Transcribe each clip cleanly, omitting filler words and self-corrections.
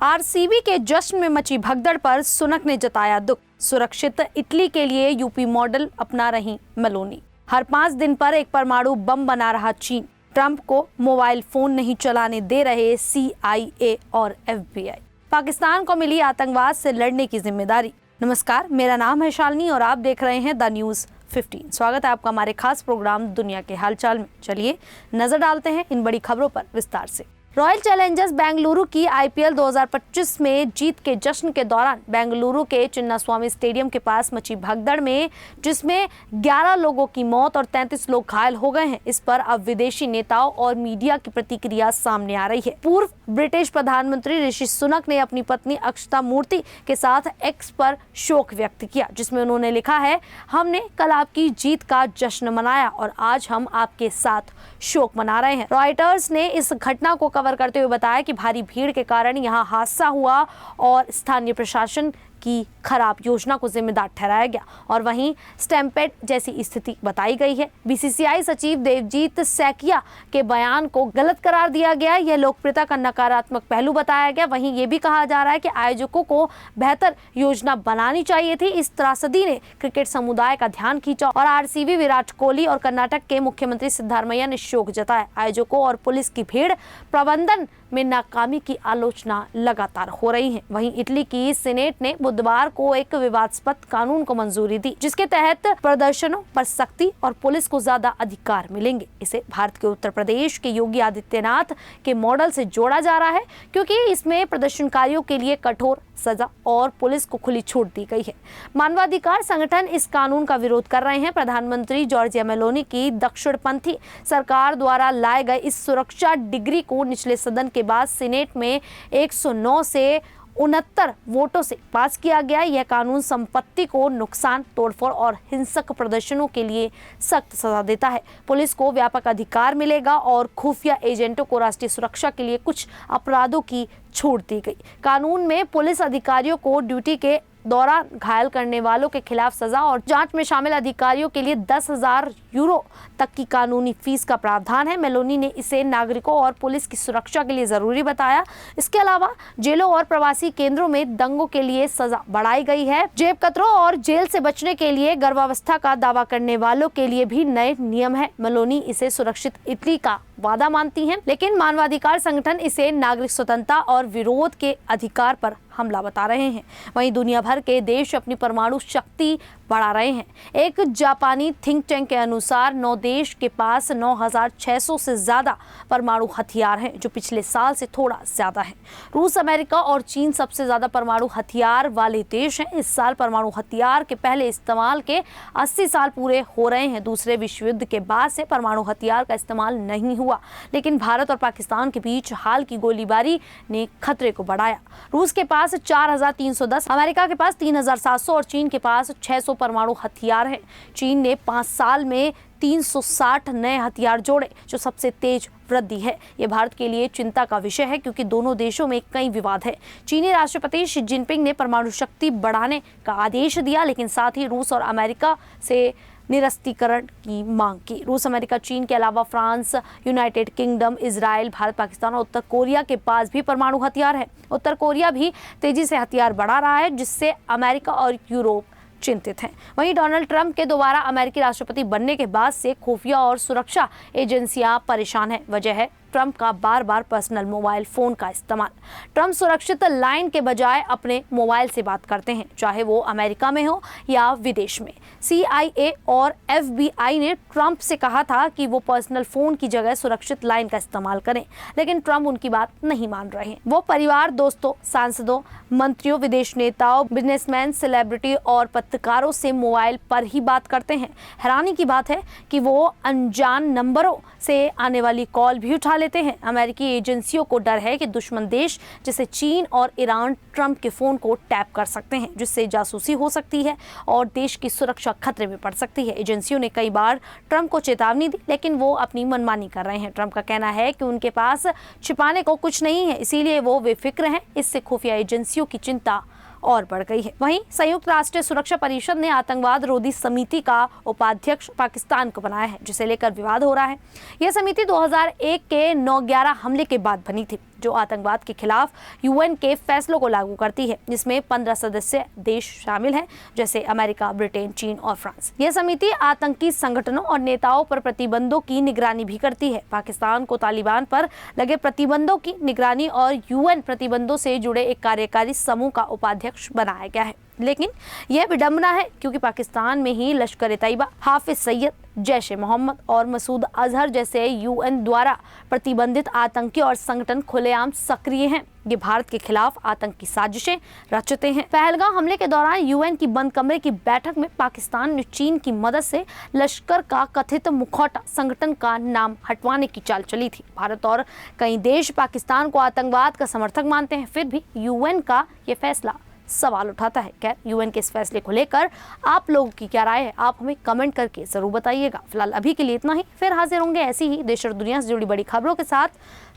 RCB के जश्न में मची भगदड़ पर सुनक ने जताया दुख। सुरक्षित इटली के लिए यूपी मॉडल अपना रही मेलोनी। हर 5 दिन पर एक परमाणु बम बना रहा चीन। ट्रंप को मोबाइल फोन नहीं चलाने दे रहे CIA और FBI। पाकिस्तान को मिली आतंकवाद से लड़ने की जिम्मेदारी। नमस्कार, मेरा नाम है शालिनी और आप देख रहे हैं द न्यूज़ 15। स्वागत है आपका हमारे खास प्रोग्राम दुनिया के हालचाल में। चलिए नजर डालते हैं इन बड़ी खबरों पर विस्तार से। रॉयल चैलेंजर्स बेंगलुरु की IPL 2025 में जीत के जश्न के दौरान बेंगलुरु के चिन्नास्वामी स्टेडियम के पास मची भगदड़ में जिसमें 11 लोगों की मौत और 33 लोग घायल हो गए हैं, इस पर अब विदेशी नेताओं और मीडिया की प्रतिक्रिया सामने आ रही है। पूर्व ब्रिटिश प्रधानमंत्री ऋषि सुनक ने अपनी पत्नी अक्षता मूर्ति के साथ एक्स पर शोक व्यक्त किया, जिसमें उन्होंने लिखा है, हमने कल आपकी जीत का जश्न मनाया और आज हम आपके साथ शोक मना रहे हैं। रॉयटर्स ने इस घटना को कवर करते हुए बताया कि भारी भीड़ के कारण यहां हादसा हुआ और स्थानीय प्रशासन की खराब योजना को जिम्मेदार ठहराया गया और वहीं स्टैम्पेड जैसी स्थिति बताई गई है। BCCI सचिव देवजीत सैकिया के बयान को गलत करार दिया गया। यह लोकप्रियता का नकारात्मक पहलू बताया गया। वहीं ये भी कहा जा रहा है कि आयोजकों को बेहतर योजना बनानी चाहिए थी। इस त्रासदी ने क्रिकेट समुदाय का ध्यान खींचा और RCB विराट कोहली और कर्नाटक के मुख्यमंत्री सिद्धारमैया ने शोक जताया। आयोजकों और पुलिस की भीड़ प्रबंधन में नाकामी की आलोचना लगातार हो रही है। वहीं इटली की सीनेट ने बुधवार को एक विवादास्पद कानून को मंजूरी दी, जिसके तहत प्रदर्शनों पर सख्ती और पुलिस को ज्यादा अधिकार मिलेंगे। इसे भारत के उत्तर प्रदेश के योगी आदित्यनाथ के मॉडल से जोड़ा जा रहा है, क्योंकि इसमें प्रदर्शनकारियों के लिए कठोर सजा और पुलिस को खुली छूट दी गई है। मानवाधिकार संगठन इस कानून का विरोध कर रहे हैं। प्रधानमंत्री जॉर्जिया मेलोनी की दक्षिणपंथी सरकार द्वारा लाए गए इस सुरक्षा डिग्री को निचले सदन के बाद सीनेट में 109 से 69 वोटों से पास किया गया। यह कानून संपत्ति को नुकसान, तोड़फोड़ और हिंसक प्रदर्शनों के लिए सख्त सजा देता है। पुलिस को व्यापक अधिकार मिलेगा और खुफिया एजेंटों को राष्ट्रीय सुरक्षा के लिए कुछ अपराधों की छूट दी गई। कानून में पुलिस अधिकारियों को ड्यूटी के दौरान घायल करने वालों के खिलाफ सजा और जांच में शामिल अधिकारियों के लिए 10,000 यूरो तक की कानूनी फीस का प्रावधान है। मेलोनी ने इसे नागरिकों और पुलिस की सुरक्षा के लिए जरूरी बताया। इसके अलावा जेलों और प्रवासी केंद्रों में दंगों के लिए सजा बढ़ाई गई है। जेब कतरों और जेल से बचने के लिए गर्भावस्था का दावा करने वालों के लिए भी नए नियम है। मेलोनी इसे सुरक्षित इटली का वादा मानती हैं, लेकिन मानवाधिकार संगठन इसे नागरिक स्वतंत्रता और विरोध के अधिकार पर हमला बता रहे हैं। वहीं दुनिया भर के देश अपनी परमाणु शक्ति बढ़ा रहे हैं। एक जापानी थिंक टैंक के अनुसार 9 देश के पास 9,600 से ज्यादा परमाणु हथियार हैं, जो पिछले साल से थोड़ा ज्यादा है। रूस, अमेरिका और चीन सबसे ज्यादा परमाणु हथियार वाले देश हैं। इस साल परमाणु हथियार के पहले इस्तेमाल के 80 साल पूरे हो रहे हैं। दूसरे विश्व युद्ध के बाद से परमाणु हथियार का इस्तेमाल नहीं हुआ, लेकिन भारत और पाकिस्तान के बीच हाल की गोलीबारी ने खतरे को बढ़ाया। रूस के पास 4,310, अमेरिका के पास 3,700 और चीन के पास 600 परमाणु हथियार हैं। चीन ने 5 साल में 360 नए हथियार जोड़े, जो सबसे तेज वृद्धि है। ये भारत के लिए चिंता का विषय है, क्योंकि दोनों देशों में कई विवाद है। चीनी राष्ट्रपति शी जिनपिंग ने परमाणु शक्ति बढ़ाने का आदेश दिया, लेकिन साथ ही रूस और अमेरिका से निरस्तीकरण की मांग की। रूस, अमेरिका, चीन के अलावा France, United kingdom, Israel, Bharat, Pakistan और उत्तर कोरिया के पास भी परमाणु हथियार है। उत्तर कोरिया भी तेजी से हथियार बढ़ा रहा है, जिससे अमेरिका और यूरोप चिंतित हैं। वहीं डोनाल्ड ट्रंप के दोबारा अमेरिकी राष्ट्रपति बनने के बाद से खुफिया और सुरक्षा एजेंसियां परेशान हैं। वजह है ट्रंप का बार बार पर्सनल मोबाइल फोन का इस्तेमाल। ट्रंप सुरक्षित लाइन के बजाय अपने मोबाइल से बात करते हैं, चाहे वो अमेरिका में हो या विदेश में। CIA और FBI ने ट्रंप से कहा था कि वो पर्सनल फोन की जगह सुरक्षित लाइन का इस्तेमाल करें, लेकिन ट्रंप उनकी बात नहीं मान रहे हैं। वो परिवार, दोस्तों, सांसदों, मंत्रियों, विदेश नेताओं, बिजनेसमैन, सेलिब्रिटी और पत्रकारों से मोबाइल पर ही बात करते हैं। हैरानी की बात है कि वो अनजान नंबरों से आने वाली कॉल भी उठा लेते हैं। अमेरिकी एजेंसियों को डर है कि दुश्मन देश जैसे चीन और ईरान ट्रंप के फोन को टैप कर सकते हैं, जिससे जासूसी हो सकती है और देश की सुरक्षा खतरे में पड़ सकती है। एजेंसियों ने कई बार ट्रंप को चेतावनी दी, लेकिन वो अपनी मनमानी कर रहे हैं। ट्रंप का कहना है कि उनके पास छिपाने को कुछ नहीं है, इसीलिए वो बेफिक्र हैं। इससे खुफिया एजेंसियों की चिंता और बढ़ गई है। वहीं संयुक्त राष्ट्र सुरक्षा परिषद ने आतंकवाद रोधी समिति का उपाध्यक्ष पाकिस्तान को बनाया है, जिसे लेकर विवाद हो रहा है। यह समिति 2001 के 9/11 हमले के बाद बनी थी। जो आतंकवाद के खिलाफ यूएन के फैसलों को लागू करती है, जिसमें 15 सदस्य देश शामिल हैं, जैसे अमेरिका, ब्रिटेन, चीन और फ्रांस। यह समिति आतंकी संगठनों और नेताओं पर प्रतिबंधों की निगरानी भी करती है। पाकिस्तान को तालिबान पर लगे प्रतिबंधों की निगरानी और यूएन प्रतिबंधों से जुड़े एक कार्यकारी समूह का उपाध्यक्ष बनाया गया है। लेकिन यह विडंबना है क्योंकि पाकिस्तान में ही लश्कर-ए-तैयबा, हाफिज सईद, जैश-ए-मोहम्मद और मसूद अजहर जैसे यूएन द्वारा प्रतिबंधित आतंकी और संगठन खुलेआम सक्रिय हैं। ये भारत के खिलाफ आतंकी साजिशें रचते हैं। पहलगाम हमले के दौरान यूएन की बंद कमरे की बैठक में पाकिस्तान ने चीन की मदद से लश्कर का कथित मुखौटा संगठन का नाम हटवाने की चाल चली थी। भारत और कई देश पाकिस्तान को आतंकवाद का समर्थक मानते हैं, फिर भी यूएन का ये फैसला सवाल उठाता है। खैर, यूएन के इस फैसले को लेकर आप लोगों की क्या राय है, आप हमें कमेंट करके जरूर बताइएगा। फिलहाल अभी के लिए इतना ही, फिर हाजिर होंगे ऐसी ही देश और दुनिया से जुड़ी बड़ी खबरों के साथ।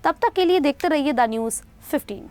तब तक के लिए देखते रहिए द न्यूज़ 15।